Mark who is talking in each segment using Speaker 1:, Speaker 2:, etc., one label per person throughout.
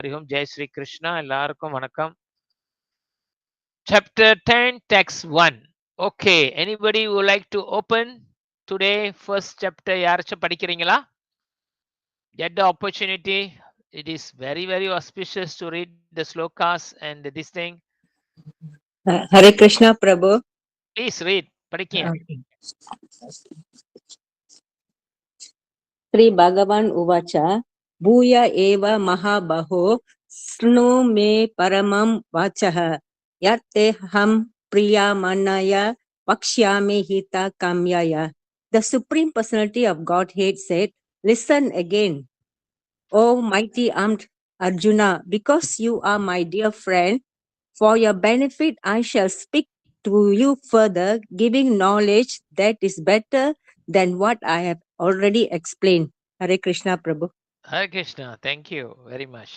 Speaker 1: ஹரிஹோம் ஜெய் ஸ்ரீ கிருஷ்ணா எல்லாருக்கும் வணக்கம். Chapter 10, Text 1. Okay, anybody would like to open today first chapter? யாராச்சும் படிக்கிறீங்களா? Get the opportunity. It is very, very auspicious to read the slokas and this thing.
Speaker 2: Hare Krishna Prabhu.
Speaker 1: Please read. படிக்கீங்க.
Speaker 2: Sri Bhagavan Uvacha Bhuya eva mahabaho Snu me paramam vachaha Yatte ham priya manaya Vakshyami hita kamyaya. The Supreme Personality of Godhead said, listen again, O mighty armed Arjuna, because you are my dear friend. For your benefit, I shall speak to you further, giving knowledge that is better than what I have already explained. Hare Krishna Prabhu.
Speaker 1: Hare Krishna. Thank you very much.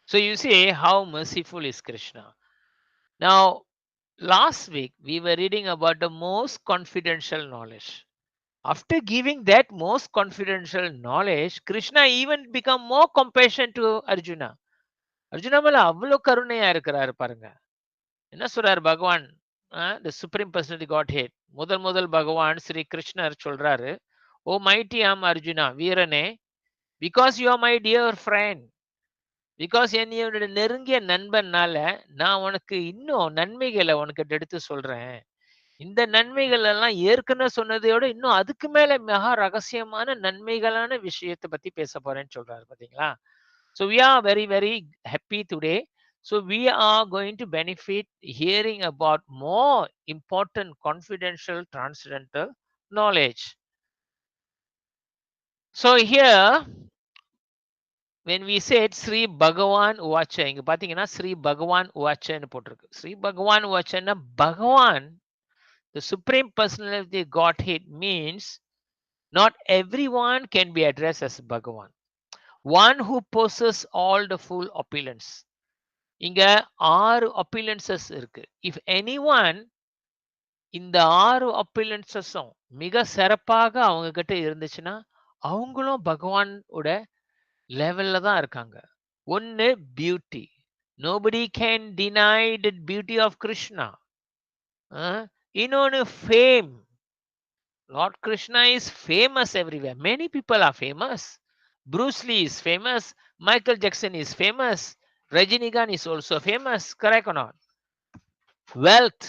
Speaker 1: So you see how merciful is Krishna. Now, last week we were reading about the most confidential knowledge. After giving that most confidential knowledge, Krishna even become more compassionate to Arjuna. Arjuna மேல அவ்வளோ கருணையா இருக்கிறாரு பாருங்க. என்ன சொல்றாரு Bhagavan? The supreme personality godhead முதல் பகவான் ஸ்ரீ கிருஷ்ணர் சொல்றாரு, ஓ mighty ஆம் அர்ஜுனா, வீரனே, because you are my dear friend, because என்னோட நெருங்கிய நண்பன்னால நான் உனக்கு இன்னும் நன்மைகளை உனக்கு எடுத்து சொல்றேன். இந்த நன்மைகள் எல்லாம் ஏற்கனவே சொன்னதையோட இன்னும் அதுக்கு மேல மகா ரகசியமான நன்மைகளான விஷயத்தை பத்தி பேச போறேன்னு சொல்றாரு பாத்தீங்களா. So we are very, very happy today. So we are going to benefit hearing about more important confidential transcendental knowledge. So here when we said Sri Bhagavan Uvacha, இங்க பாத்தீங்கன்னா ஸ்ரீ பகவான் உவாச்சன்னு போட்டிருக்கு. ஸ்ரீ பகவான் உவாச்சன்னா பகவான், the supreme personality Godhead means not everyone can be addressed as Bhagavan. One who possesses all the full opulence. இங்க 6 oppulences இருக்கு. If anyone இந்த 6 oppulences-ம் மிக சிறப்பாக அவங்க கிட்ட இருந்துச்சுன்னா, அவங்களும் பகவானோட லெவல்ல தான் இருக்காங்க. ஒன்னு beauty. Nobody can deny the beauty of Krishna. இன்னொன்னு fame. Lord Krishna is famous everywhere. Many people are famous. Bruce Lee is famous. Michael Jackson is famous. Rajinikanth is also famous. Correct or not? Wealth.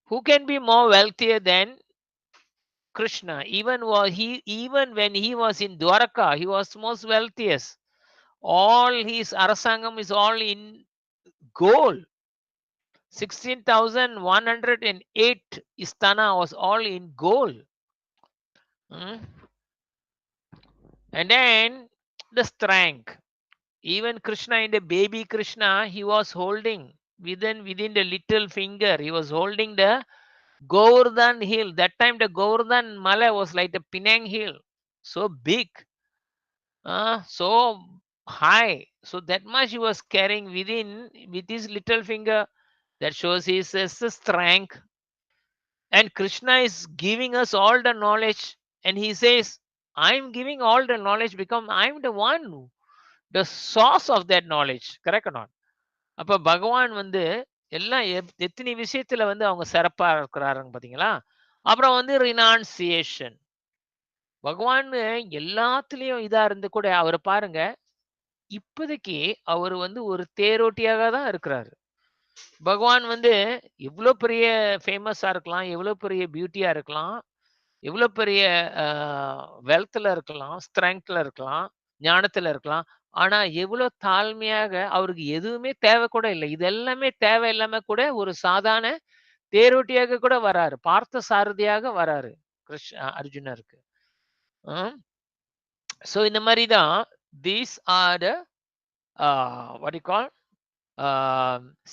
Speaker 1: Who can be more wealthier than Krishna? Even when he was in Dwaraka, he was most wealthiest. All his arasangam is all in gold. 16,108 istana was all in gold. And then the strength. Even Krishna, in the baby Krishna, he was holding within the little finger, he was holding the Govardhan hill. That time the Govardhan Mala was like the Penang hill. So big. So high. So that much he was carrying with his little finger. That shows his strength. And Krishna is giving us all the knowledge. And he says, I'm giving all the knowledge because I'm the one, the source of that knowledge. Correct or not? அப்ப பகவான் வந்து எல்லாம் எத்தனை விஷயத்துல வந்து அவங்க சிறப்பா இருக்கிறாருங்க பாத்தீங்களா. அப்புறம் வந்து ரினான்சியேஷன். பகவான் எல்லாத்துலயும் இதா இருந்து கூட அவரை பாருங்க, இப்போதைக்கு அவர் வந்து ஒரு தேரோட்டியாக தான் இருக்கிறாரு. பகவான் வந்து எவ்வளவு பெரிய ஃபேமஸா இருக்கலாம், எவ்வளவு பெரிய பியூட்டியா இருக்கலாம், எவ்வளவு பெரிய வெல்த்ல இருக்கலாம், ஸ்ட்ரெங்க்ல இருக்கலாம், ஞானத்துல இருக்கலாம். ஆனா எவ்வளவு தாழ்மையாக அவருக்கு எதுவுமே தேவை கூட இல்லை. இது எல்லாமே தேவை இல்லாம கூட ஒரு சாதாரண தேரோட்டியாக கூட வராரு. பார்த்த சாரதியாக வராரு அர்ஜுனருக்கு. ஸோ இந்த மாதிரி தான் these are the what do you call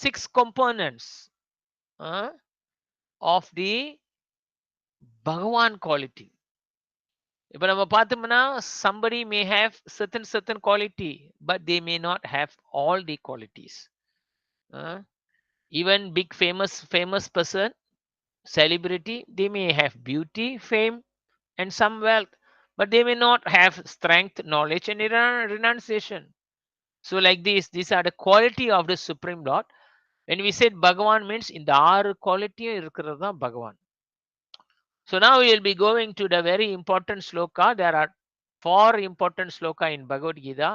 Speaker 1: 6 components of the Bhagavan quality. இப்ப நம்ம பார்த்தோம்னா somebody may have certain quality but they may not have all the qualities. Even big famous person, celebrity, they may have beauty, fame and some wealth, but they may not have strength, knowledge and renunciation. So like this, these are the quality of the Supreme Lord. When we said Bhagavan means in the ஆறு குவாலிட்டியும் இருக்கிறது தான் பகவான். So now we will be going to the very important sloka. There are 4 important sloka in Bhagavad Gita.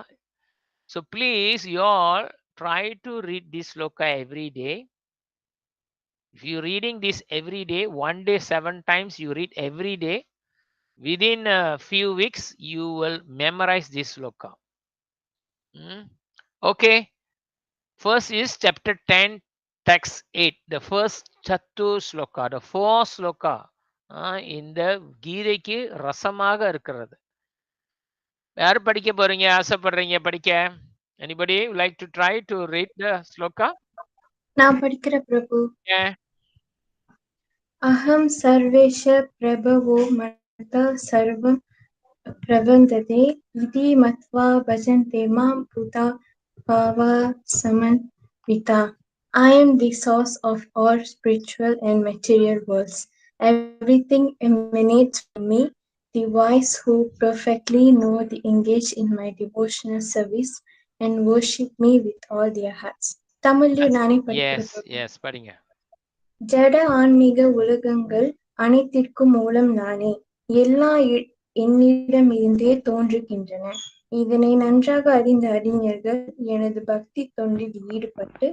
Speaker 1: So please you all try to read this sloka every day. If you reading this every day, one day 7 times you read every day, within a few weeks you will memorize this sloka. Okay, first is chapter 10, text 8, the first chatu sloka, the fourth sloka. இந்த கீதைக்கு ரசமாக இருக்கிறது. யார் படிக்க போறீங்க, ஆசைப்படுறீங்க படிக்க? Anybody would like to try to read the sloka?
Speaker 3: நான் படிக்கிற பிரபு.
Speaker 1: Yeah.
Speaker 3: அகம் சர்வேஷ பிரபவோ மத சர்வம் பிரபந்ததே இதி மத்வா பஜந்தே மாம் பூதா பாவா சமன்விதா. I am the source of all spiritual and material worlds. Everything emanates from me. The wise who perfectly know the engage in my devotional service and worship me with all their hearts. தமிழ்ல நானே படிக்கிற
Speaker 1: Yes,
Speaker 3: பிரபு.
Speaker 1: yes, படிங்க.
Speaker 3: ஜட ஆன்மீக உலகங்கள் அனைத்திற்கும் மூலம் நானே. எல்லா என்னிடமிருந்தே தோன்றுகின்றன. இதனை நன்றாக அறிந்த அறிஞர்கள் எனது பக்தி தொண்டில் ஈடுபட்டு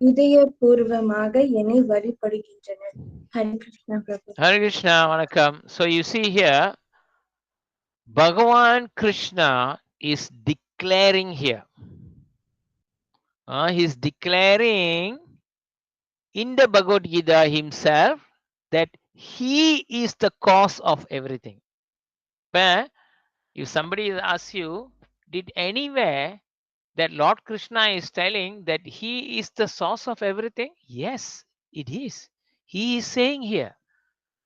Speaker 3: இதயபூர்வமாக என்னை வழிபடுகின்றனர். ஹரே கிருஷ்ணா பிரபு.
Speaker 1: Hare Krishna, vanakkam. So you see here, Bhagavan Krishna is declaring here. He's declaring in the Bhagavad Gita himself that he is the cause of everything. But if somebody asks you, did anywhere that Lord Krishna is telling that he is the source of everything? Yes, it is. He is saying here,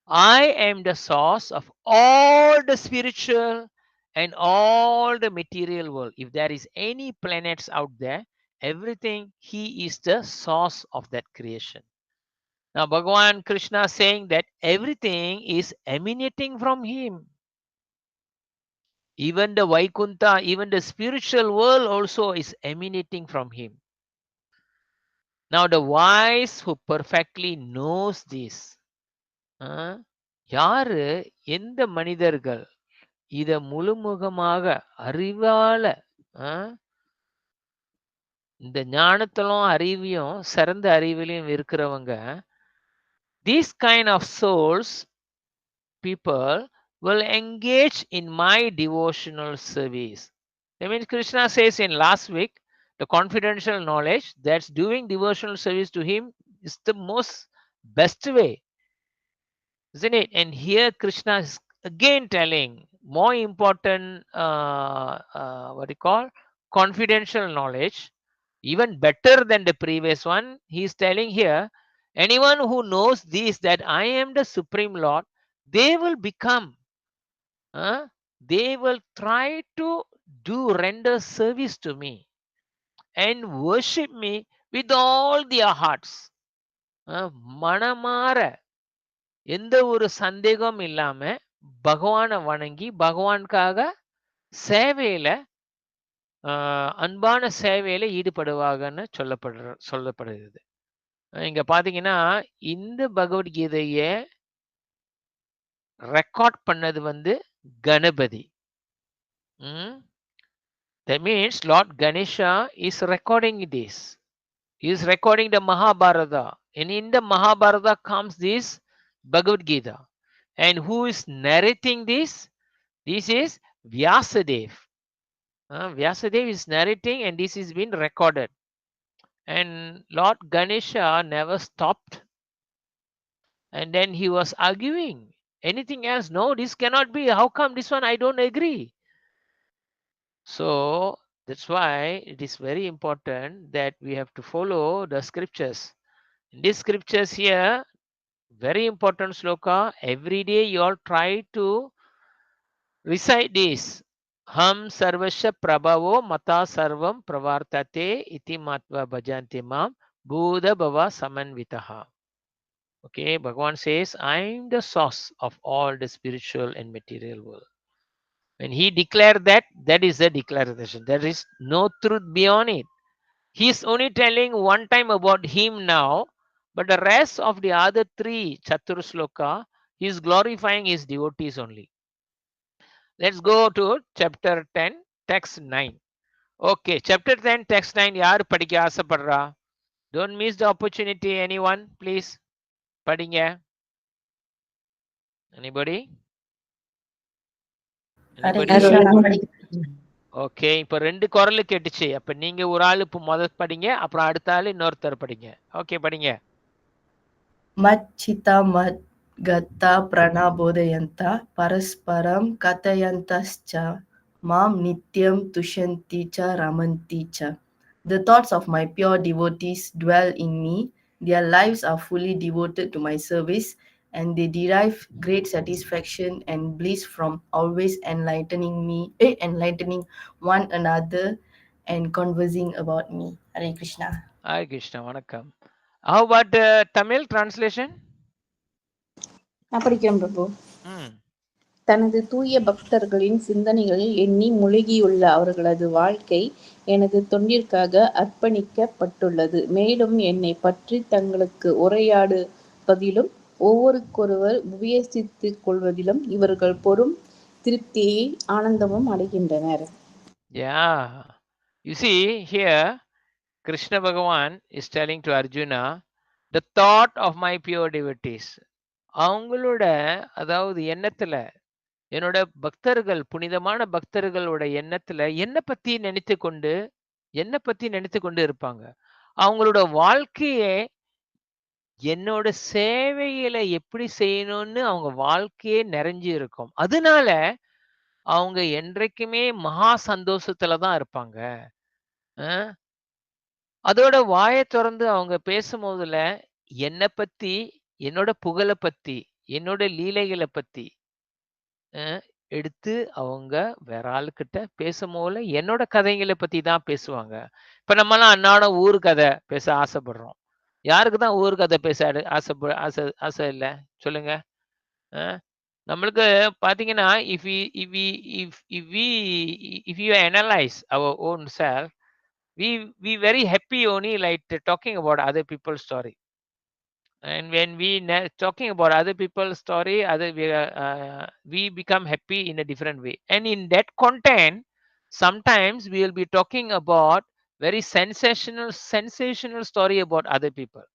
Speaker 1: I am the source of all the spiritual and all the material world. If there is any planets out there, everything, he is the source of that creation. Now Bhagavan Krishna saying that everything is emanating from him. Even the Vaikunta, even the spiritual world also is emanating from him. Now the wise who perfectly knows this, யாரு எந்த மனிதர்கள் இத முழுமுகமாக அறிவால இந்த ஞானத்திலும் அறிவியும் சிறந்த அறிவிலையும் இருக்கிறவங்க, these kind of souls people will engage in my devotional service. That means Krishna says in last week, the confidential knowledge that's doing devotional service to him is the most best way, isn't it? And here Krishna is again telling more important what do you call confidential knowledge, even better than the previous one. He is telling here, anyone who knows this, that I am the Supreme Lord, they will become they will try to do render service to me and worship me with all their hearts. மனமார எந்த ஒரு சந்தேகம் இல்லாம பகவானை வணங்கி பகவானுக்காக சேவையில அன்பான சேவையில ஈடுபடுவாங்கன்னு சொல்லப்படுகிறது. இங்க பாத்தீங்கன்னா இந்த பகவத்கீதைய ரெக்கார்ட் பண்ணது வந்து Ganapathi. That means Lord Ganesha is recording this. He is recording the Mahabharata. And in the Mahabharata comes this Bhagavad Gita. And who is narrating this? This is Vyasadev. Vyasadev is narrating and this is been recorded. And Lord Ganesha never stopped. And then he was arguing. Anything else? No, this cannot be. How come this one I don't agree? So that's why it is very important that we have to follow the scriptures. In these scriptures here, very important sloka. Every day you all try to recite this. Ham sarvasya prabhavo mata sarvam pravartate iti matva bhajanti mam Buddha bhava samanvitaha. Okay, Bhagavan says, I am the source of all the spiritual and material world. When he declared that, that is the declaration. There is no truth beyond it. He is only telling one time about him now, but the rest of the other three Chaturshloka, he is glorifying his devotees only. Let's go to chapter 10, text 9. Okay, chapter 10, text 9. யார் படிக்க ஆசைப்படுறா? Don't miss the opportunity, anyone, please. படிங்க. Anybody?
Speaker 4: Hare
Speaker 1: Anybody?
Speaker 4: Krishna நான் படிக்கிறேன்.
Speaker 1: Okay, இப்போ ரெண்டு குரல் கேட்டுச்சு. அப்ப நீங்க ஒரு ஆள் இப்போ முதல் படிங்க, அப்புறம் அடுத்த ஆள் இன்னொருத்தர் படிங்க. ஓகே, படிங்க.
Speaker 4: மச்சிதா மத்கதா பிரணபோதயந்தா பரஸ்பரம் கதயந்தஸ்ச மாம் நித்யம் துஷந்தி ச ரமந்தி ச. The thoughts of my pure devotees dwell in me. Their lives are fully devoted to my service, and they derive great satisfaction and bliss from always enlightening one another and conversing about me. Hare Krishna.
Speaker 1: Hi Krishna, வணக்கம். How about Tamil translation?
Speaker 5: நான் படிக்கிறேன் பிரபு.
Speaker 1: ம்.
Speaker 5: தனது தூய பக்தர்களின் சிந்தனைகளில் எண்ணி முழுகியுள்ள அவர்களது வாழ்க்கை எனது தொண்டிற்காக அர்ப்பணிக்கப்பட்டுள்ளது. மேலும் என்னை பற்றி தங்களுக்கு உரையாடுவதிலும் ஒவ்வொருக்கொருவர் உபதேசித்துக் கொள்வதிலும் இவர்கள் பொறும் திருப்தியை ஆனந்தமும் அடைகின்றனர்.
Speaker 1: Yeah. You see here, Krishna Bhagavan is telling to Arjuna, the thought of my pure devotees. அவங்களோட அதாவது எண்ணத்துல, என்னோட பக்தர்கள், புனிதமான பக்தர்களோட எண்ணத்துல என்னை பத்தி நினைத்து கொண்டு இருப்பாங்க. அவங்களோட வாழ்க்கையே என்னோட சேவையில எப்படி செய்யணும்னு அவங்க வாழ்க்கையே நிறைஞ்சு இருக்கும். அதனால அவங்க என்றைக்குமே மகா சந்தோஷத்துல தான் இருப்பாங்க. அதோட வாயை திறந்து அவங்க பேசும்போதுல என்னை பத்தி, என்னோட புகழை பத்தி, என்னோட லீலைகளை பத்தி எடுத்து அவங்க வேற ஆளுக்கிட்ட பேசும்போது என்னோட கதைகளை பத்தி தான் பேசுவாங்க. இப்ப நம்மலாம் அன்னாட ஊர் கதை பேச ஆசைப்படுறோம். யாருக்கு தான் ஊர் கதை பேச ஆசை இல்லை சொல்லுங்க. நம்மளுக்கு பாத்தீங்கன்னா, if you analyze our own self, we very happy only like talking about other people's story. And when we talking about other people's story, we become happy in a different way. And in that content, sometimes we will be talking about very sensational story about other people.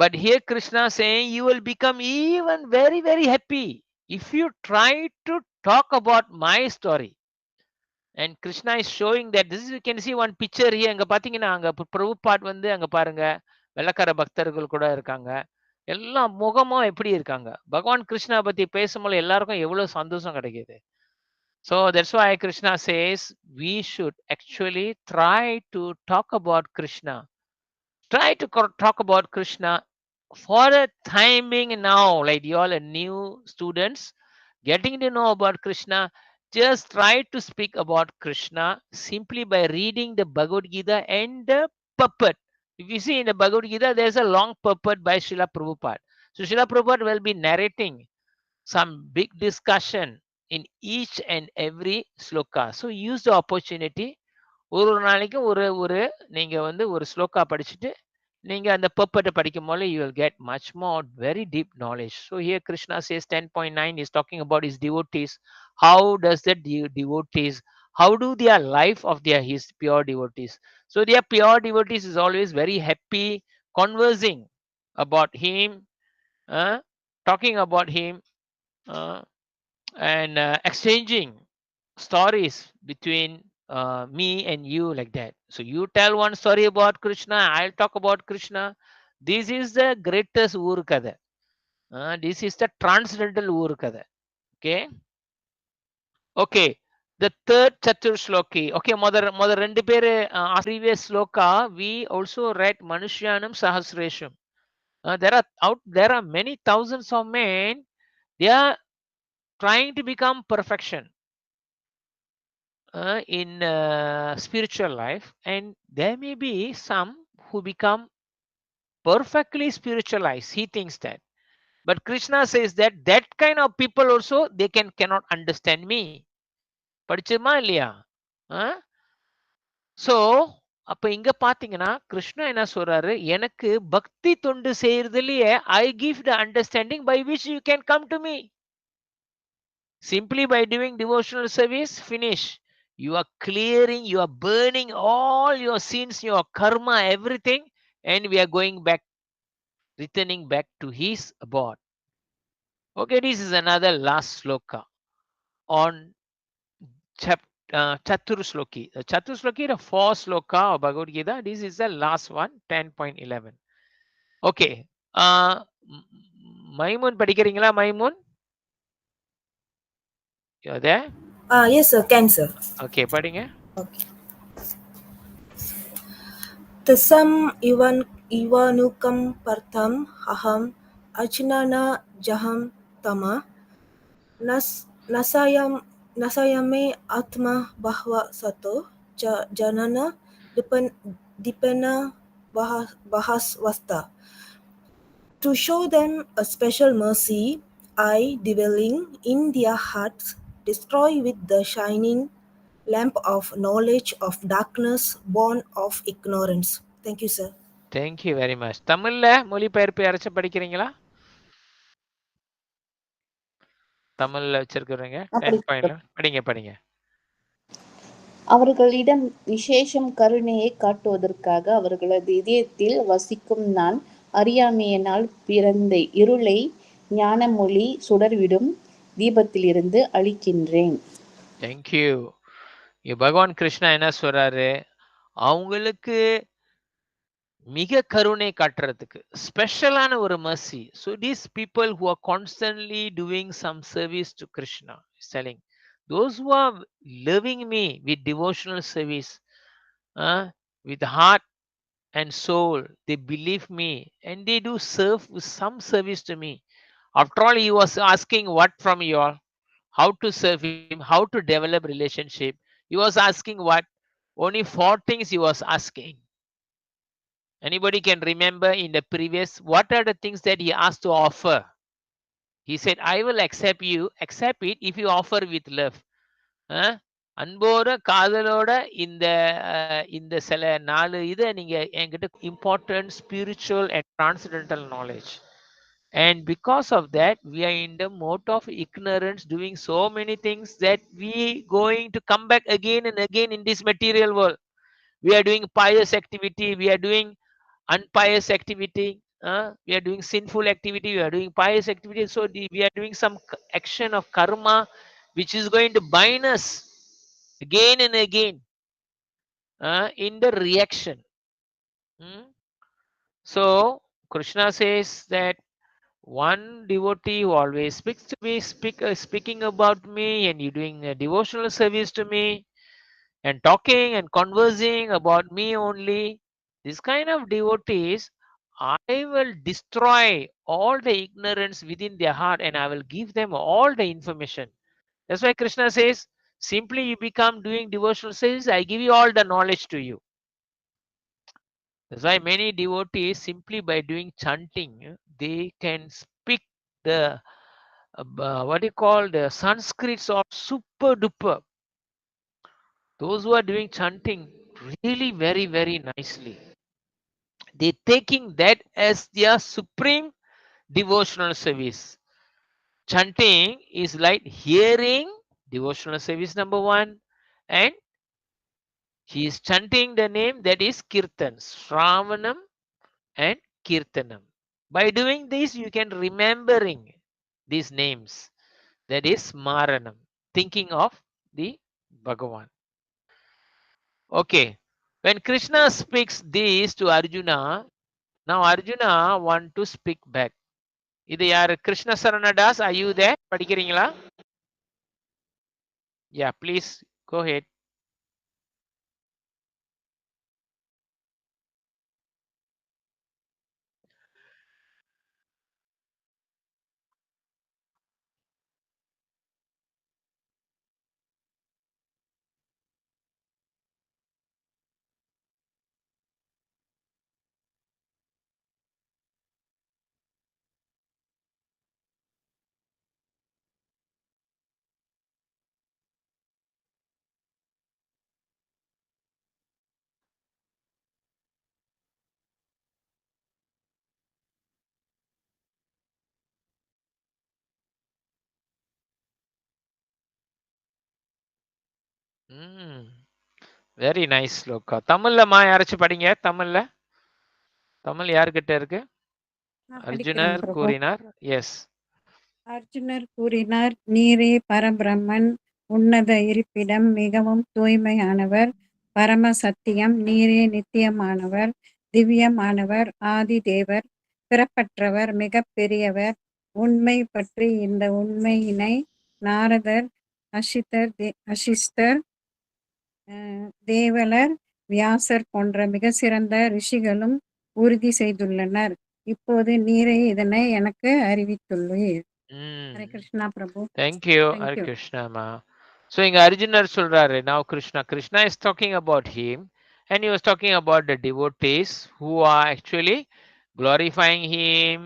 Speaker 1: But here Krishna saying you will become even very, very happy if you try to talk about my story. And Krishna is showing that this is, you can see one picture here. அங்க பாத்தீங்கன்னா அங்க பிரபுபாட் வந்து அங்க பாருங்க வெள்ளக்கார பக்தர்கள் கூட இருக்காங்க. எல்லாம் முகமும் எப்படி இருக்காங்க. பகவான் கிருஷ்ணா பத்தி பேசும்போது எல்லாருக்கும் எவ்வளவு சந்தோஷம் கிடைக்குது. So that's why Krishna says we should actually try to talk about Krishna. Try to talk about Krishna for the time being now. Like you all are new students getting to know about Krishna. Just try to speak about Krishna simply by reading the Bhagavad Gita and the puppet. If you see in the Bhagavad Gita, there's a long puppet by Srila Prabhupada. So Srila Prabhupada will be narrating some big discussion in each and every sloka. So use the opportunity. ஒரு நாளைக்கு ஒரு நீங்க வந்து ஒரு ஸ்லோகா படிச்சுட்டு நீங்க அந்த பப்பட்டை படிக்கும் போது you will get much more very deep knowledge. So here Krishna says 10.9 is talking about his devotees. How does that devotees, how do their life of his pure devotees? So their pure devotees is always very happy conversing about him, talking about him, and exchanging stories between me and you, like that. So you tell one story about Krishna, I'll talk about Krishna. This is the greatest urukada. This is the transcendental urukada. Okay, the third chatur shloki. Okay, mother rendu pere previous sloka we also read Manushyanam Sahasresham. There are many thousands of men, they are trying to become perfection in spiritual life, and there may be some who become perfectly spiritualized. He thinks that, But Krishna says that that kind of people also they cannot understand me. படிச்சோமா இல்லையா? So அப்ப இங்க பாத்தீங்கன்னா கிருஷ்ணா என்ன சொல்றாரு, எனக்கு பக்தி தொண்டு செய்யறதுலயே I give the understanding by which you can come to me. Simply by doing devotional service, finish. You are clearing, you are burning all your sins, your karma, everything, and we are going back, returning back to his abode. Okay, this is another last sloka on Chaturshloki. The Chaturshloki, the fourth sloka of Bhagavad Gita. This is the last one, 10.11. Okay. Maimun படிக்கிறீங்களா Maimoon? You are there?
Speaker 6: Yes, sir. Can, sir.
Speaker 1: Okay, படிங்க.
Speaker 6: Okay. Tasam ivanukam partham aham ajnana jaham tama nasayame atma bahva sato janana dipena bahasvasta. To show them a special mercy, I, dwelling in their hearts, destroy with the shining lamp of knowledge of darkness born of ignorance. Thank you, sir.
Speaker 1: Thank you very much. தமிழ்ல மொழிபெயர்ப்பு யாராச்சும் படிக்கிறீங்களா? தமிழ்ல வச்சிருக்கிறீங்க 10.11 படிங்க படிங்க.
Speaker 5: அவர்களிடம் விசேஷம் கருணையை காட்டுவதற்காக அவர்களது இதயத்தில் வசிக்கும் நான் அறியாமையினால் பிறந்த இருளை ஞானமொழி சுடர்விடும் தீபத்திலிருந்து அழிக்கின்றேன்.
Speaker 1: Thank you. பகவான் கிருஷ்ணா என்ன சொல்றாரு, அவங்களுக்கு மிக கருணை காட்டுறதுக்கு ஸ்பெஷலான ஒரு mercy. So these people who are constantly doing some service to Krishna is telling, those who are loving me with devotional service, with heart and soul, they believe me and they do serve with some service to me. After all, he was asking what from you all? How to serve him, how to develop relationship. He was asking what? Only 4 things he was asking. Anybody can remember in the previous, what are the things that he asked to offer? He said, I will accept it if you offer with love. அன்போட காதலோட இந்த இந்த சில 4 இதை நீங்க என்கிட்ட important spiritual and transcendental knowledge. And because of that, we are in the mode of ignorance, doing so many things that we going to come back again and again in this material world. We are doing pious activity, we are doing unpious activity, we are doing sinful activity, we are doing pious activity. So we are doing some action of karma which is going to bind us again and again in the reaction. So Krishna says that one devotee who always speaks to me, speaking about me, and you doing a devotional service to me and talking and conversing about me only, this kind of devotees, I will destroy all the ignorance within their heart and I will give them all the information. That's why Krishna says, simply you become doing devotional service, I give you all the knowledge to you. That's why many devotees, simply by doing chanting, they can speak the what do you call, the Sanskrits are super duper. Those who are doing chanting really very very nicely, they taking that as their supreme devotional service. Chanting is like hearing devotional service number 1, and he is chanting the name, that is Kirtan, Shravanam and Kirtanam. By doing this, you can remembering these names, that is Smaranam, thinking of the Bhagavan. Okay, when Krishna speaks this to Arjuna, now Arjuna want to speak back. இது யாரு? Krishna Saranadas, are you there? படிக்கிறீங்களா? Yeah, please go ahead. Very nice shloka. தமிழ்லமா யாராச்சும் படிங்க. தமிழ் யாருக்கிட்ட இருக்கு?
Speaker 2: நான் படிக்கிறேன்
Speaker 1: அர்ஜுனர்
Speaker 2: பிரபு.
Speaker 1: கூறினார். எஸ்.
Speaker 2: அர்ஜுனர் கூறினார், நீரே பரபிரம்மன், உன்னத இருப்பிடம், மிகவும் தூய்மையானவர், பரம சத்தியம், நீரே நித்தியமானவர், திவ்யமானவர், ஆதி தேவர், பிறப்பற்றவர், மிகப் பெரியவர். உண்மை பற்றி இந்த உண்மையினை நாரதர், அசிஸ்தர், தேவலர், வியாசர் போன்ற மிக சிறந்த ரிஷிகளும் உறுதி செய்துள்ளனர். இப்போது நீரே இதனை எனக்கு அறிவித்துள்ளீர். Hare Krishna Prabhu.
Speaker 1: Thank you,
Speaker 2: Thank
Speaker 1: Hare
Speaker 2: you.
Speaker 1: Krishna ma. So இங்க அர்ஜுனர் சொல்றாரு. Now Krishna is talking about him, and he was talking about the devotees who are actually glorifying him,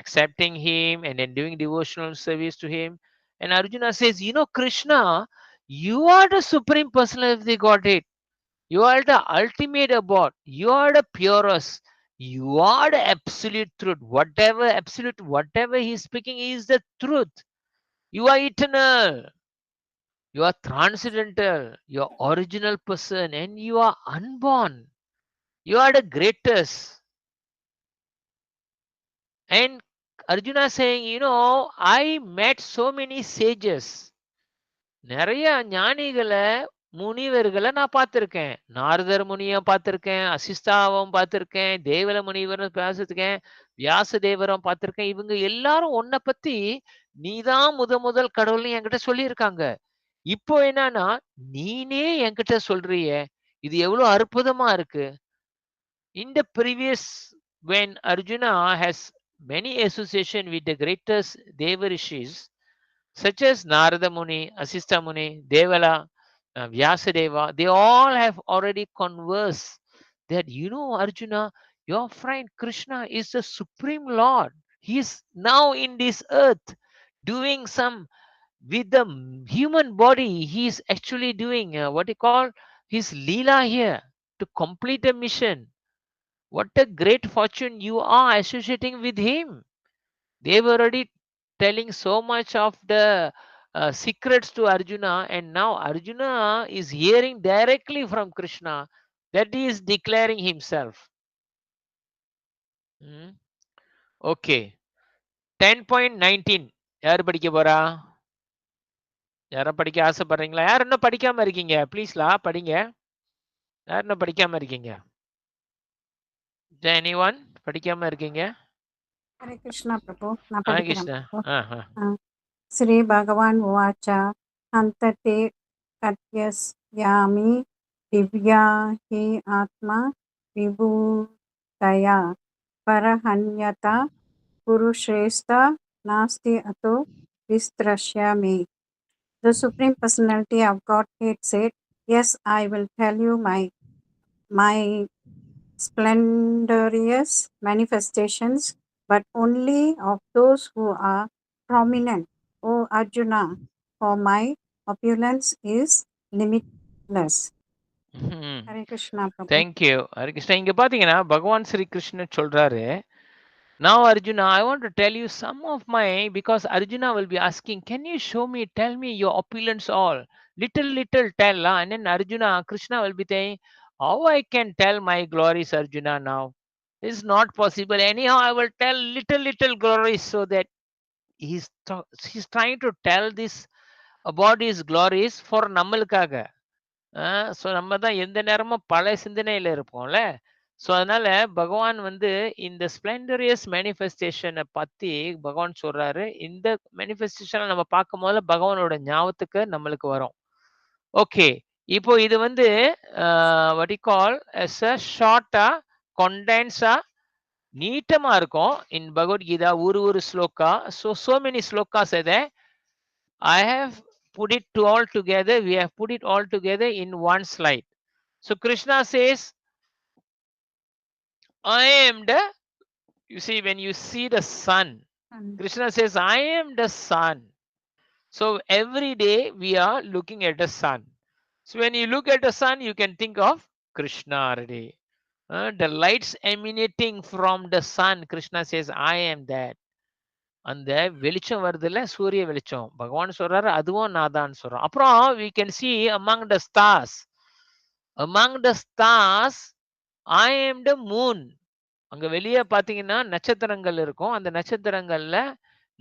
Speaker 1: accepting him, and then doing devotional service to him. And Arjuna says, you know, Krishna, you are the supreme personality of the Godhead. You are the ultimate abode. You are the purest. You are the absolute truth. Whatever he is speaking is the truth. You are eternal. You are transcendental. You are original person, and you are unborn. You are the greatest. And Arjuna saying, you know, I met so many sages. நிறைய ஞானிகளை முனிவர்களை நான் பார்த்திருக்கேன். நாரதர் முனியை பார்த்திருக்கேன், அசிஸ்தாவும் பார்த்திருக்கேன், தேவல முனிவரும் பார்த்திருக்கேன், வியாச தேவரும் பார்த்திருக்கேன். இவங்க எல்லாரும் உன்னை பத்தி நீதான் முதல் கடவுள்னு என்கிட்ட சொல்லியிருக்காங்க. இப்போ என்னன்னா நீனே என்கிட்ட சொல்றிய, இது எவ்வளவு அற்புதமா இருக்கு. In the previous, when Arjuna has many association with the greatest Devarishis, such as Narada Muni, Asista Muni, Devala, Vyasadeva, they all have already conversed that, you know, Arjuna, your friend Krishna is the Supreme Lord. He is now in this earth doing some with the human body. He is actually doing what you call his Leela here to complete a mission. What a great fortune you are associating with him. They were already telling so much of the secrets to Arjuna, and now Arjuna is hearing directly from Krishna that he is declaring himself. Okay. 10.19 யார் படிக்க போறா? யாரும் படிக்க ஆசைப்படுறீங்களா? யார் இன்னும் படிக்காம இருக்கீங்க? ப்ளீஸ்லா படிங்க. யார் இன்னும் படிக்காம இருக்கீங்க? anyone படிக்காம இருக்கீங்க?
Speaker 2: Hare Krishna Prabhu. நான்
Speaker 1: Hare
Speaker 2: படிக்கிறேன்
Speaker 1: Krishna.
Speaker 2: பிரபு. ஸ்ரீ பகவான் உவாச்ச ஹந்ததே கத்யஸ்யாமி திவ்யா ஹி ஆத்மா விபூதயா பரஹன்யதா புருஷேஸ்தா நாஸ்தி அதோ விஸ்திரஷ்யாமி. The Supreme Personality of Godhead said, yes, I will tell you my splendorous manifestations, but only of those who are prominent. O Arjuna, for my opulence is limitless. Hare Krishna Prabhu.
Speaker 1: Thank you. Hare Krishna. இங்க பாத்தீங்கன்னா பகவான் ஸ்ரீ கிருஷ்ணன் சொல்றாரு, now Arjuna, I want to tell you some of my, because Arjuna will be asking, can you show me, tell me your opulence all, little tell, and then Arjuna, Krishna will be saying, how I can tell my glories, Arjuna, now? It's not possible. Anyhow, I will tell little glories, so that he's trying to tell this about his glories for நம்மளுக்காக. So நம்ம தான் எந்த நேரமும் பல சிந்தனையில இருப்போம்ல. So அதனால பகவான் வந்து இந்த ஸ்பிளண்டரியஸ் மேனிஃபெஸ்டேஷனை பத்தி பகவான் சொல்றாரு. இந்த மேனிஃபெஸ்டேஷனை நம்ம பார்க்கும் போது பகவானோட ஞாபகத்துக்கு நம்மளுக்கு வரும். ஓகே, இப்போ இது வந்து what you call as a ஷார்ட்டா கொண்டென்ஸா நீட்டமா இருக்கும். இன் பகவத்கீதா ஒரு ஸ்லோகா. so many ஸ்லோகாஸ் ಇದೆ. I have put it all together. We have put it all together in one slide. So Krishna says, I am the, you see, when you see the sun, Krishna says, I am the sun. So every day we are looking at the sun. So when you look at the sun, you can think of Krishna already. The lights emanating from the sun, Krishna says, I am that. அந்த வெளிச்சம் வருதுல்ல, சூரிய வெளிச்சம். பகவான் சொல்றாரு, அதுவும் நான் தான் சொல்றோம். அப்புறம் we can see among the stars. Among the stars, I am the moon. அங்க வெளிய பார்த்தீங்கன்னா, நட்சத்திரங்கள் இருக்கும். அந்த நட்சத்திரங்கள்ல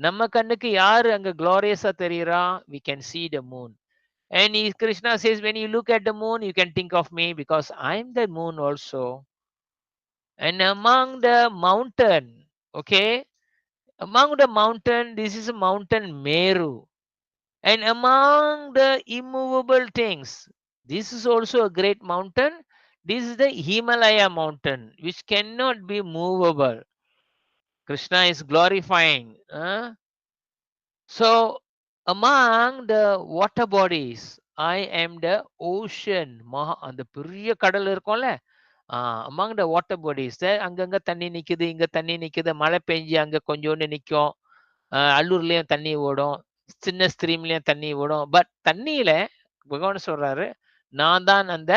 Speaker 1: நம்ம கண்ணுக்கு யாரு அங்க gloriosa தெரியிறா? We can see the moon. And Krishna says, when you look at the moon, you can think of me because I'm the moon also. And among the mountain, okay, among the mountain, this is a mountain Meru. And among the immovable things, this is also a great mountain. This is the Himalaya mountain, which cannot be movable. Krishna is glorifying. So, among the water bodies, I am the ocean. அந்த பெரிய கடல் இருக்கும்ல, among the water bodies, அங்கங்க தண்ணி நிக்குது, இங்க தண்ணி நிக்குது, மழை பெஞ்சு அங்க கொஞ்சோண்டு நிக்கும், அல்லூர்லயும் தண்ணி ஓடும், சின்ன ஸ்ட்ரீம்லயும் தண்ணி ஓடும். பட் தண்ணியில பகவான் சொல்றாரு, நான் தான் அந்த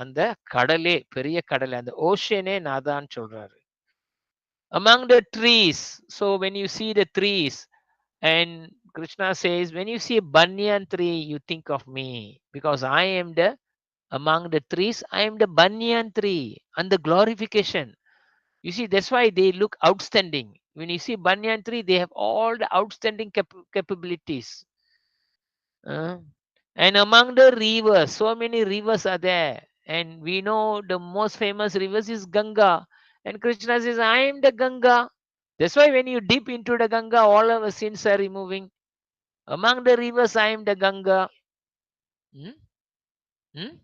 Speaker 1: அந்த கடலே, பெரிய கடலே, அந்த ஓஷனே நான் தான் சொல்றாரு. Among the trees, so when you see the trees, and Krishna says, when you see a banyan tree, you think of me because I am the among the trees, I am the banyan tree, and the glorification. You see, that's why they look outstanding. When you see banyan tree, they have all the outstanding capabilities. And among the rivers, so many rivers are there. And we know the most famous rivers is Ganga. And Krishna says, I am the Ganga. That's why when you dip into the Ganga, all our sins are removing. Among the rivers, I am the Ganga. Hmm? Hmm?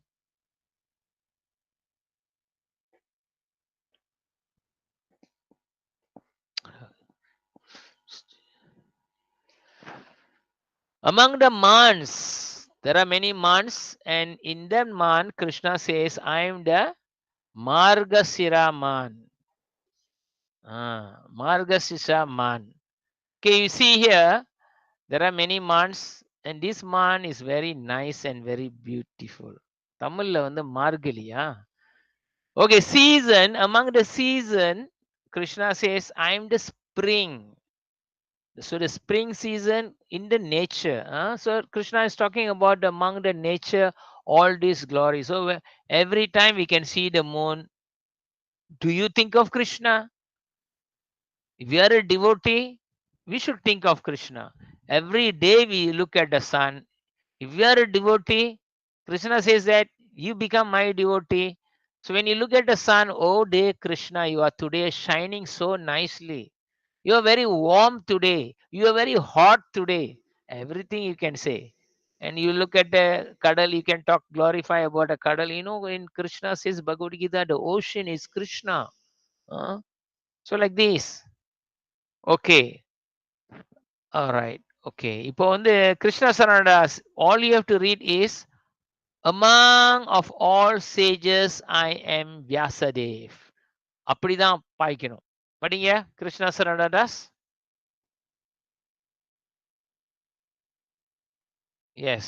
Speaker 1: Among the mans, there are many mans, and in that man, Krishna says, I am the Margasira man. Margasira man. Okay, you see here, there are many mans, and this man is very nice and very beautiful. Tamilla வந்து மார்கழியா? Okay, season, among the season, Krishna says, I am the spring. So the spring season in the nature. So Krishna is talking about among the nature, all this glory. So every time we can see the moon, do you think of Krishna? If we are a devotee, we should think of Krishna. Every day we look at the sun. If you are a devotee, Krishna says that you become my devotee. So when you look at the sun, oh day Krishna, you are today shining so nicely. You are very warm today. You are very hot today. Everything you can say. And you look at the Kadal, you can talk, glorify about a Kadal. You know, when Krishna says Bhagavad Gita, the ocean is Krishna. So like this. Okay. All right. Okay. இப்போ வந்து Krishna Saranadas, all you have to read is, among of all sages, I am Vyasadev. அப்படிதான் பாய்க்கணும். படிங்க Krishna Saranadas. Yes.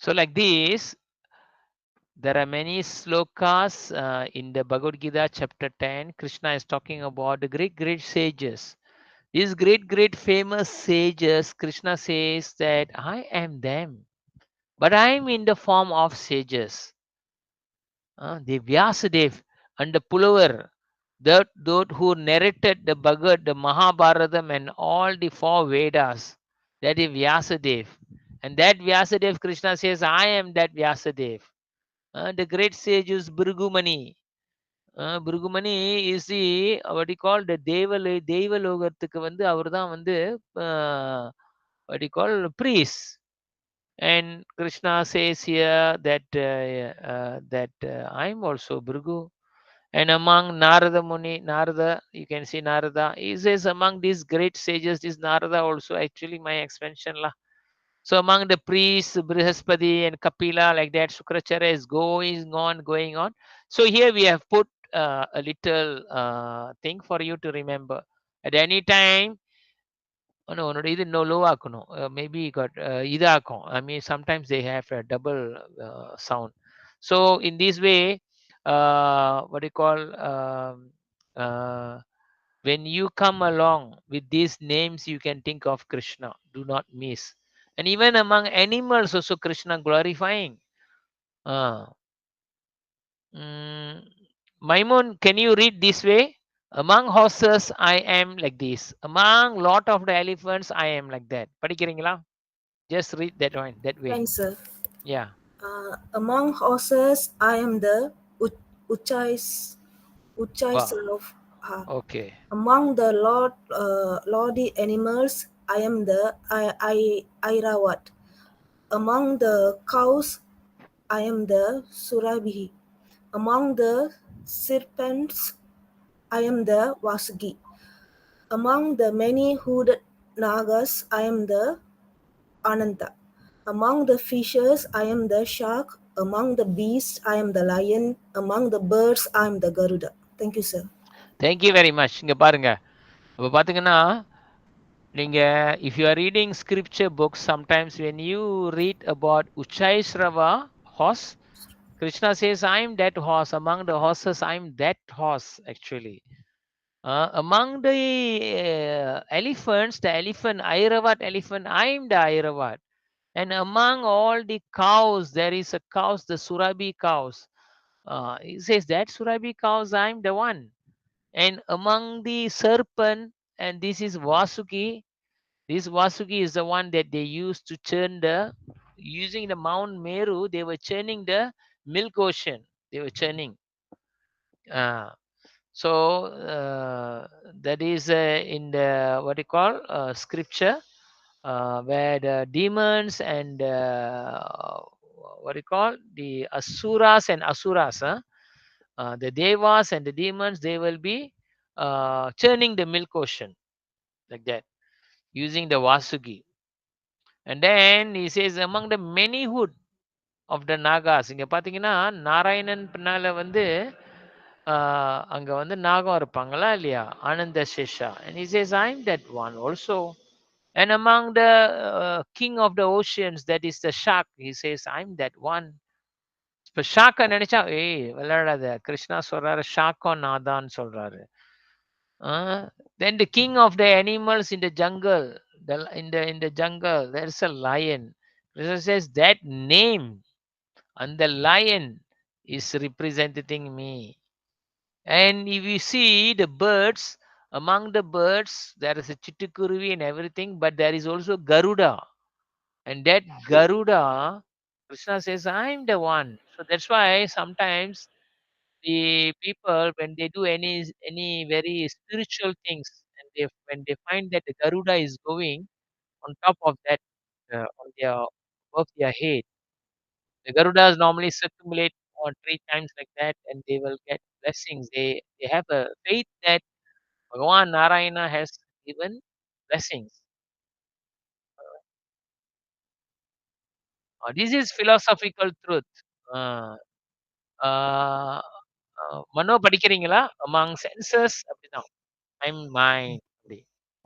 Speaker 1: So like this, there are many slokas in the Bhagavad Gita chapter 10. Krishna is talking about the great sages. These great famous sages, Krishna says that I am them, but I am in the form of sages. The Vyasadev and the Pulavar, those who narrated the Bhagavad, the Mahabharatam and all the 4 Vedas, that is Vyasadev. And that Vyasadev, Krishna says, I am that Vyasadev. The great sage is Bhrigumani. Bhrigumani is the, what you call, the Devalogatuக்கு வந்து அவர்தான் வந்து what you call, priest. And Krishna says here that I'm also Bhrigu. And among Narada Muni, Narada, you can see Narada, he says among these great sages, this Narada also actually my expansion lah. So among the priests, Brihaspati and Kapila, like that, Shukracharya is going on. So here we have put a little thing for you to remember. At any time, உன்னோட இது இன்னும் low ஆக்கணும். Maybe got இது ஆக்கும். I mean, sometimes they have a double sound. So in this way, what do you call, uh, when you come along with these names, you can think of Krishna. Do not miss. And even among animals, also Krishna glorifying. Uh, Maimon, can you read this way? Among horses, I am like this. Among lot of the elephants, I am like that. படிக்கிறீங்களா? Just read that one that way.
Speaker 6: Thanks, sir.
Speaker 1: Yeah.
Speaker 6: Among horses, I am the Uchais
Speaker 1: Wow.
Speaker 6: of.
Speaker 1: Okay.
Speaker 6: Among the lordy animals, I am the Airawat. Among the cows, I am the Surabhi. Among the serpents, I am the Vasugi. Among the many hooded nagas, I am the Ananta. Among the fishes, I am the shark. Among the beasts, I am the lion. Among the birds, I am the Garuda. Thank you, sir.
Speaker 1: Thank you very much. இங்க பாருங்க. அப்ப பாத்தீங்கன்னா நீங்க if you are reading scripture books, sometimes when you read about Uchaisrava horse, Krishna says, I am that horse. Among the horses, I am that horse actually. Among the elephants, the elephant, Airavat elephant, I am the Airavat. And among all the cows, there is a cows, the Surabi cows. He says that Surabi cows, I am the one. And among the serpent, and this is Vasuki. This Vasuki is the one that they used to churn using the Mount Meru, they were churning the milk ocean. They were churning. So that is in the what you call scripture, where the demons and what you call the asuras and asuras, the devas and the demons, they will be churning the milk ocean like that using the Vasuki. And then he says among the many hood of the nagas, இங்க பாத்தீங்கன்னா நாராயணன் பின்னால வந்து அங்க வந்து நாகம் இருப்பாங்களா இல்லையா, ஆனந்த Sesha. And he says I'm that one also. And among the king of the oceans, that is the shark, he says I'm that one. இப்ப ஷாக்க நினைச்சா ஏய் விளையாடாத, கிருஷ்ணா சொல்றாரு ஷாக்கோ நாதான்னு சொல்றாரு. Then the king of the animals in the jungle, in the jungle there's a lion. Krishna says that name, and the lion is representing me. And if you see the birds, among the birds there is a chittukuruvi and everything, but there is also Garuda. And that Garuda, Krishna says I'm the one. So that's why sometimes the people, when they do any very spiritual things, and they when they find that the Garuda is going on top of that, on their above their head, the Garudas normally circumambulate on 3 times like that, and they will get blessings. They have a faith that Bhagavan Narayana has given blessings. This is philosophical truth. Uh, uh, மனோ படிக்கிறீங்களா? Among senses அப்படிதான். I'm mine. அப்படி.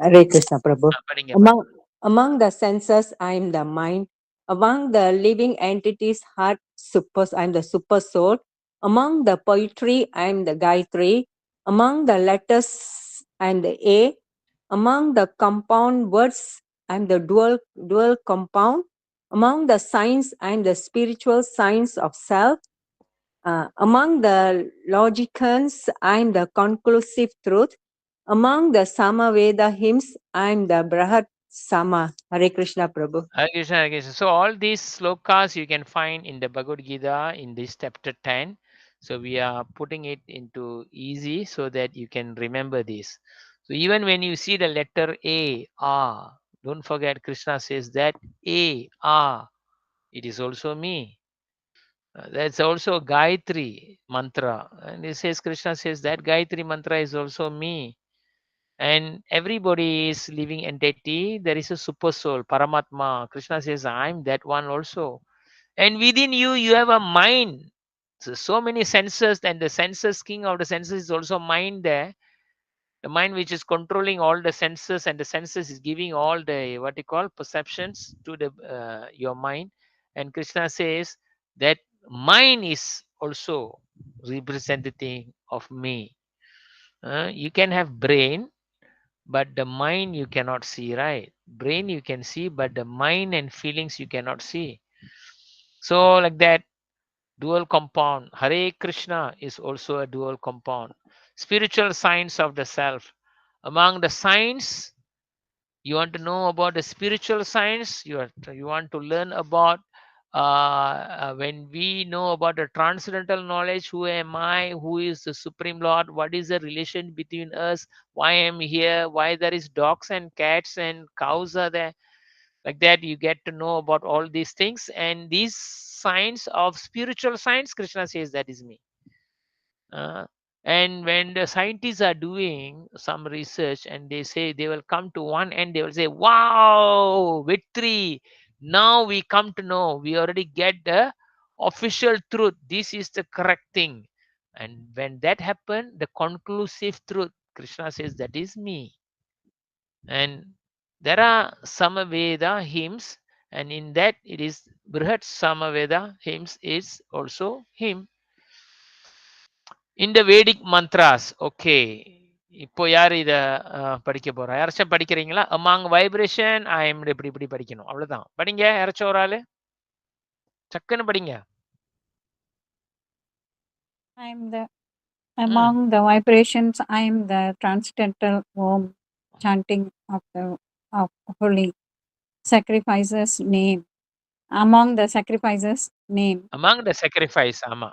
Speaker 2: Hare Krishna Prabhu.
Speaker 1: படிங்க.
Speaker 2: Among the senses, I am the mind. Among the living entities, heart, I am the super soul. Among the poetry, I am the Gayatri. Among the letters, I am the A. Among the compound words, I am the dual compound. Among the signs, I am the spiritual signs of self. Among the logicians, I am the conclusive truth. Among the Samaveda hymns, I am the Brahat Sama. Hare Krishna Prabhu.
Speaker 1: Hare Krishna, Hare Krishna. So all these slokas you can find in the Bhagavad Gita in this chapter 10. So we are putting it into easy so that you can remember this. So even when you see the letter A, don't forget Krishna says that A, it is also me. That's also Gayatri mantra. And he says, Krishna says that Gayatri mantra is also me. And everybody is living entity. There is a super soul, Paramatma. Krishna says, I'm that one also. And within you, you have a mind. So many senses, and the senses, king of the senses is also mind there. The mind which is controlling all the senses, and the senses is giving all the what you call perceptions to the your mind. And Krishna says that mind is also representative of me. You can have brain, but the mind you cannot see, right? Brain you can see, but the mind and feelings you cannot see. So like that, dual compound. Hare Krishna is also a dual compound. Spiritual science of the self. Among the science, you want to know about the spiritual science, you want to learn about when we know about the transcendental knowledge, who am I, who is the Supreme Lord, what is the relation between us, why I am here, why there is dogs and cats and cows are there. Like that, you get to know about all these things, and these science of spiritual science, Krishna says that is me. uh, and when the scientists are doing some research and they say they will come to one end, they will say, wow, victory. Now we come to know, we already get the official truth. This is the correct thing. And when that happened, the conclusive truth, Krishna says, that is me. And there are Samaveda hymns, and in that it is Brihat Samaveda hymns is also hymn. இந்த Vedic mantras okay. இப்போ யார் இத படிக்க போறா? யாராச்சும் படிக்கிறீங்களா? Among vibration I am இப்படி இப்படி படிக்கணும். அவ்வளவுதான். படிங்க யாராச்சும் ஒரு ஆளு. சக்குன்னு படிங்க.
Speaker 7: I'm the among the vibrations. I'm the transcendental Om chanting of holy sacrifices name. Among the sacrifices name.
Speaker 1: Among the sacrifice, ஆமா.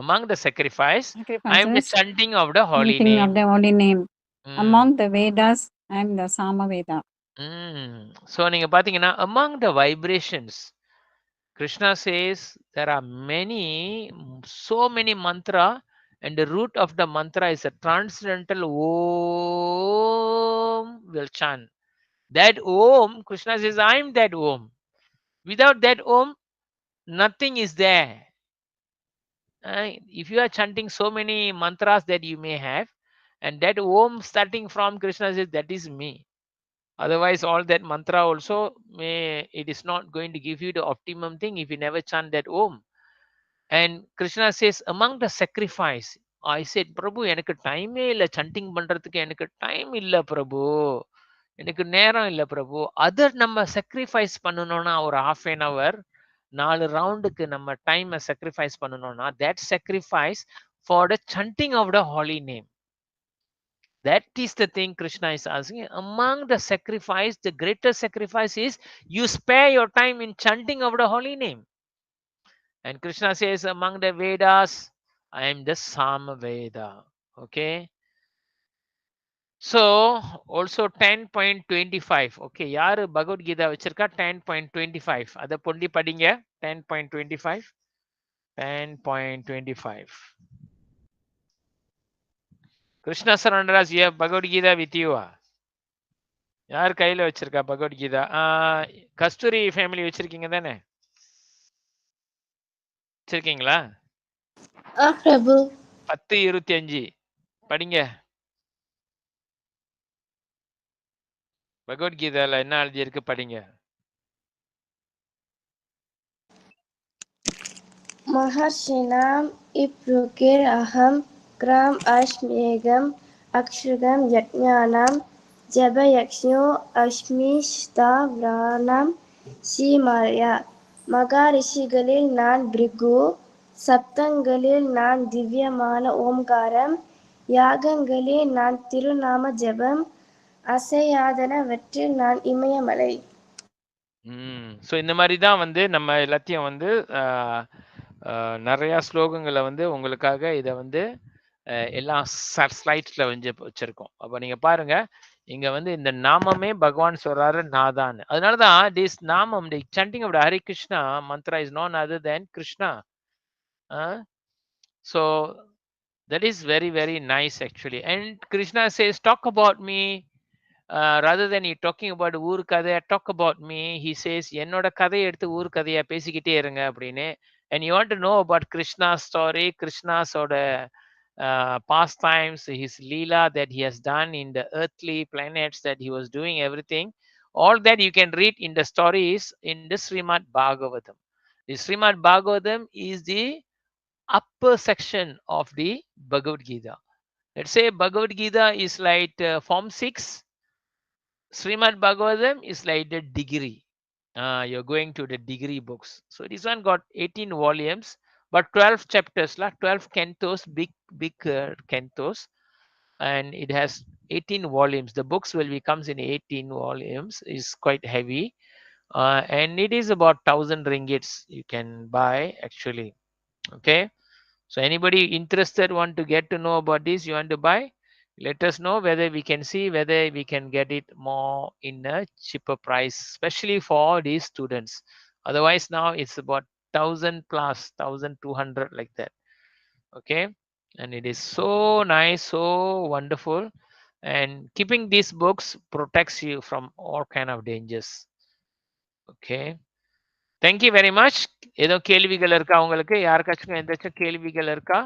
Speaker 1: Among the sacrifice, I am the
Speaker 7: Sacrifices
Speaker 1: chanting of the holy
Speaker 7: chanting
Speaker 1: name.
Speaker 7: of the holy name.
Speaker 1: ம்.
Speaker 7: Among the Vedas, I'm the Samaveda.
Speaker 1: So நீங்க பாத்தீங்கன்னா among the vibrations, Krishna says there are many, so many mantra, and the root of the mantra is a transcendental Om will chant. That Om, Krishna says, I am that Om. Without that Om, nothing is there. If you are chanting so many mantras that you may have, and that Om starting from Krishna says, that is me. Otherwise, all that mantra also it is not going to give you the optimum thing if you never chant that Om. And Krishna says, among the sacrifice, I said, Prabhu, எனக்கு டைமே இல்லை chanting பண்றதுக்கு, எனக்கு time இல்லை பிரபு, எனக்கு நேரம் இல்லை பிரபு. Other நம்ம sacrifice பண்ணணும்னா ஒரு half an hour 4 ரவுண்டுக்கு நம்ம டைமை sacrifice பண்ணணும்னா, that sacrifice for the chanting of the holy name. That is the thing Krishna is asking. Among the sacrifice, the greatest sacrifice is you spare your time in chanting of the holy name. And Krishna says, among the Vedas, I am the Samaveda. Okay. So also 10.25. Okay. யாரு பகவத்கீதா வச்சிருக்கா? 10.25. அதை Bondy படிங்க. 10.25. 10.25. Krishna Sarandas, you have Bhagavad Gita with you. யார் கையில வச்சிருக்கா பகவத்கீதா? கஸ்தூரி family வச்சிருக்கீங்க தானே? வச்சிருக்கீங்களா?
Speaker 8: பிரபு
Speaker 1: 10:25 படிங்க. பகவத்கீதால என்ன எழுதியிருக்கு படிங்க.
Speaker 8: மகர்ஷிணாம் இப்ருகிர் அகம் கிராம் அஸ்மேகம் அக்ஷுகம் யஜ்ஞானாம் ஜபயக்ஷ்யோ அஸ்மிஷ்டாவ்ராணாம் ஸ்ரீமாயா. மகரிஷிகளில் நான் பிருகு, சப்தங்களில் நான் திவ்யமான ஓம்காரம், யாகங்களில் நான் திருநாம ஜபம், அசையாதனவற்றில் நான் இமயமலை.
Speaker 1: ஸோ இந்த மாதிரி தான் வந்து நம்ம எல்லாத்தையும் வந்து நிறையா ஸ்லோகங்களை வந்து உங்களுக்காக இதை வந்து எல்லா ஸ்லைட்ஸில் வந்து வச்சுருக்கோம். அப்போ நீங்கள் பாருங்க, இங்கே வந்து இந்த நாமமே பகவான் சொல்கிறாரு நாதான். அதனால தான் திஸ் நாமம், தி chanting of the Hare Krishna mantra is none other than Krishna. So That is very, very nice actually. And Krishna says, talk about me. Rather than you talking about ஊர் கதையை, talk about me. He says, என்னோட கதையை எடுத்து ஊர் கதையா பேசிக்கிட்டே இருங்க அப்படின்னு. And you want to know about Krishna's story, Krishna's pastimes, his leela that he has done in the earthly planets, that he was doing everything. All that you can read in the stories in the Srimad Bhagavatam. The Srimad Bhagavatam is the upper section of the Bhagavad Gita. Let's say Bhagavad Gita is like form 6. Srimad Bhagavatam is like the degree. You're going to the degree books. So this one got 18 volumes, but 12 chapters, 12 cantos, big cantos, and it has 18 volumes. The books will be comes in 18 volumes. Is quite heavy, and it is about 1,000 ringgits you can buy actually. Okay. So anybody interested want to get to know about this, you want to buy, let us know whether we can see whether we can get it more in a cheaper price, especially for these students. Otherwise now it's about 1,000 plus 1,200 like that. Okay. And it is so nice, so wonderful, and keeping these books protects you from all kind of dangers. Okay. Thank you very much. ஏதோ கேள்விகள் இருக்கா உங்களுக்கு? யாருக்காச்சும் எந்தாச்சும் கேள்விகள் இருக்கா?